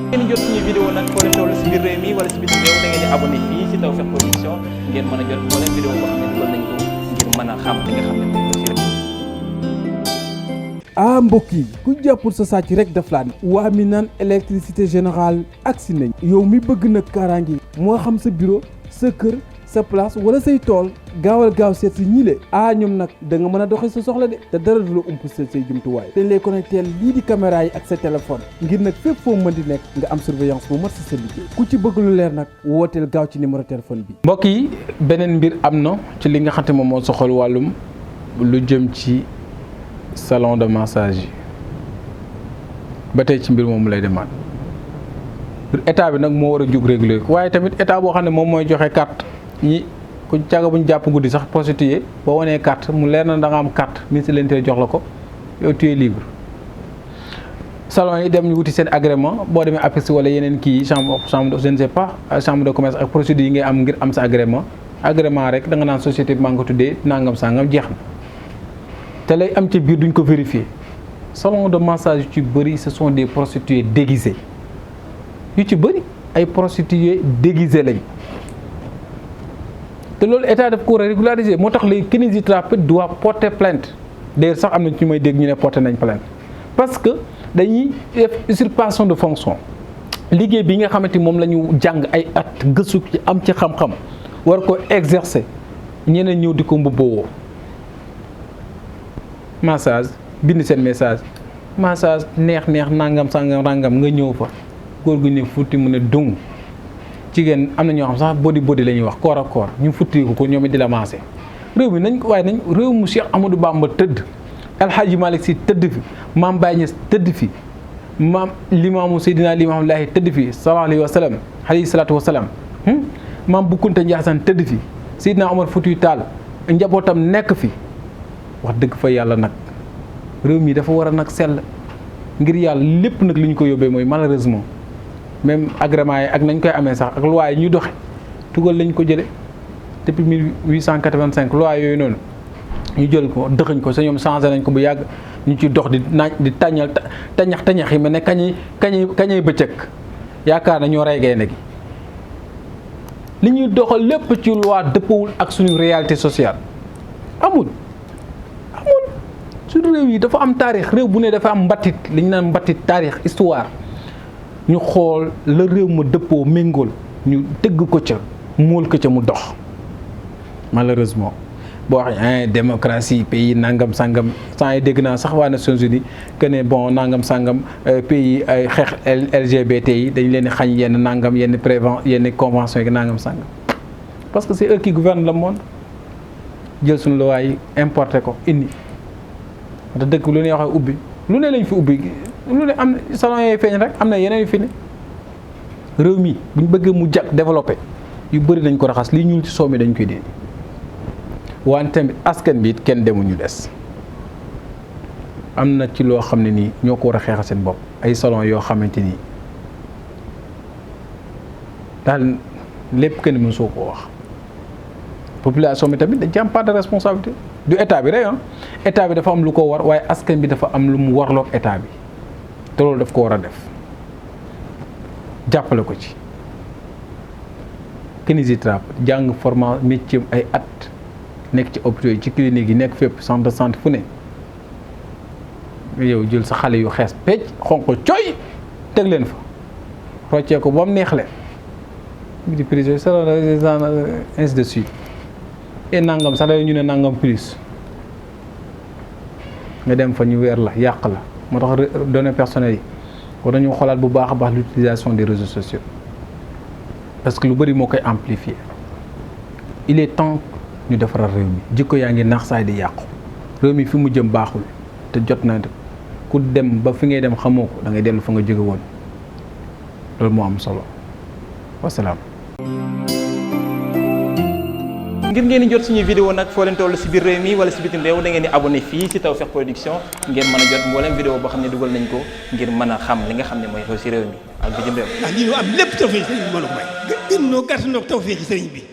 ngeen di jot suñu vidéo nag foo leen toll si biir réew mi wala si bitim réew da ngeen di abonné fii si Tawfekh Production ngeen mën a jot moo leen vidéo boo xam ne dugal nañ ko ngir mën a xam li nga xam ne moom la rek. Mbokk yi ku jàppul sa sàcc rek daf laa ne waa mi naan électricité générale agsi nañ yow mi bëgg nag kaaraange moo xam sa bureau sa kër sa place wala say tool gaawal gaaw seet si ñi le ñoom nag da nga mën a doxee sa soxla de te dara du la umpaseel say jumtuwaay dañ lay connecté lii di caméra yi ak sa téléphone ngir nag fépp foo mën di nekk nga am surveillance bu mat si sa liggéey ku ci bëgg lu leer nag wooteel gaaw ci numéro téléphone bi. mbokk yi beneen mbir am na ci li nga xam te moom moo soxal wàllum lu jëm ci salon de massage yi ba tey ci mbir moomu lay demaat état bi nag moo war a jug réguler ko waaye tamit état boo xam ne moom mooy joxe carte ñi ku caga bu ñu jàpp guddi sax prostitué boo wanee carte mu leer na da nga am carte ministre de l'Intérieur jox la ko yow tu es libre salon yi dem ñu wuti seen agrément boo demee APEX wala yeneen kii chambre je ne sais pas chambre de commerce ak procédure yi ngay am ngir am sa agrément rek da nga naan société bi maa ngi ko tuddee nangam sangam jeex na te lay am ci biir duñ ko vérifier salon de massage yu ci bëri ce sont des prostituées déguisées yu ci bëri ay prostituées déguisées lañ te loolu état daf ko war a régulariser moo tax les kinésithérapeutes doivent porter plainte d'ailleurs sax am na ci may dégg ñu ne porter nañ plainte parce que dañuy def usurpation de fonction liggéey bi nga xamante moom la ñu jàng ay at gëstu ci am ci xam-xam war ko exercer ñeneen ñëw di ko mbubboo massage bind seen message massage neex nangam sangam rangam nga ñëw fa góor gu ne futti mu ne dung jigéen am na ñoo xam sax body la ñuy wax corps ak corps ñu futti ko ñoom it di la massé réew mi nañ ko waaye nañ réew mu Cheikh Amadou Bamba tëdd El Hadji Malick Sy tëdd fi maam Baye Niass tëdd fi maam limaamu Seydina Limaamu Laahi tëdd fi sallallahu alayhi wa sallam maam Boukounta Ndiassane tëdd fi Seydina Omar Foutiyou Tall njabootam nekk fi wax dëgg fa yàlla nag réew mi dafa war a nag sell ngir yàlla lépp nag li ñu ko yóbbee mooy malheureusement même agrément yi ak nañ koy amee sax ak loi yi ñuy doxe tugal lañ ko jële depuis 1885 loi yooyu noonu ñu jël ko dëxañ ko sa ñoom changé nañ ko bu yàgg ñu ci dox di naaj di tàññal tañax yi mel ne kañay bëccëg yaakaar na ñoo rey gaynde gi li ñuy doxal lépp ci loi dëppawul ak suñu réalité sociale amul suñu réew yi dafa am taarix réew bu ne dafa am mbatit li ñu naan mbatit taarix histoire ñu xool la réew ma dëppoo méngool ñu tëgg ko ca móol ko ca mu dox malheureusement boo waxee démocratie pays nangam sangam saa yi dégg naa sax waa Nations Unies que ne bon nangam sangam pays ay xeex LGBT yi dañ leen di xañ yenn nangam yenn convention yi nangam sangam parce que c'est eux qui gouvernent le monde jël suñu loi yi importé ko indi te dëkk lu ne waxee ubbi lu ne lañ fi ubbi lu ne am salon yooyu feeñ rek am na yeneen yu fi ne réew mi buñ bëggee mu jag développé yu bëri dañ ko raxas lii ñuul ci soow mi dañ koy dindi wante tamit askan bi it kenn demul ñu des am na ci loo xam ne nii ñoo ko war a xeexal seen bopp ay salon yoo xamante nii daal lépp kenn mën soo koo wax population bi tamit dañ ci am part de responsabilité du état bi rek état bi dafa am lu ko war waaye askan bi dafa am lu mu warloog état bi te loolu daf ko war a def jàppale ko ci kinésithérapeute jàng format métier ay at nekk ci hôpitaux yi ci clinique yi nekk fépp centre de santé fu ne yow jël sa xale yu xees pecc xonq cooy teg leen fa roccee ko ba mu neex leen di prise ainsi de suite et nangam sax la ñu ne nangam plus nga dem fa ñu weer la yàq la moo tax données personnelles yi war nañu xoolaat bu baax a baax l'utilisation des réseaux sociaux parce que lu bëri moo koy amplifier il est temps ñu defaral réew mi jikko yaa ngi nax saay di yàqu réew mi fi mu jëm baaxul te jot na ku dem ba fi ngay dem xamoo ko da ngay dellu fa nga jóge woon loolu moo am solo wasalaam. ngir ngeen di jot suñuy vidéo nag foo leen toll si biir réew mi wala si bitim réew da ngeen di abonné fii si Tawfekh Production ngeen mën a jot mboolem vidéo boo xam ne dugal nañ ko ngir mën a xam li nga xam ne mooy xew si réew mi ak bitim réew. ndax lii ñu am lépp Tawfekh sëriñ bi mën a may. gën noo gàtt noo Tawfekh sëriñ bi.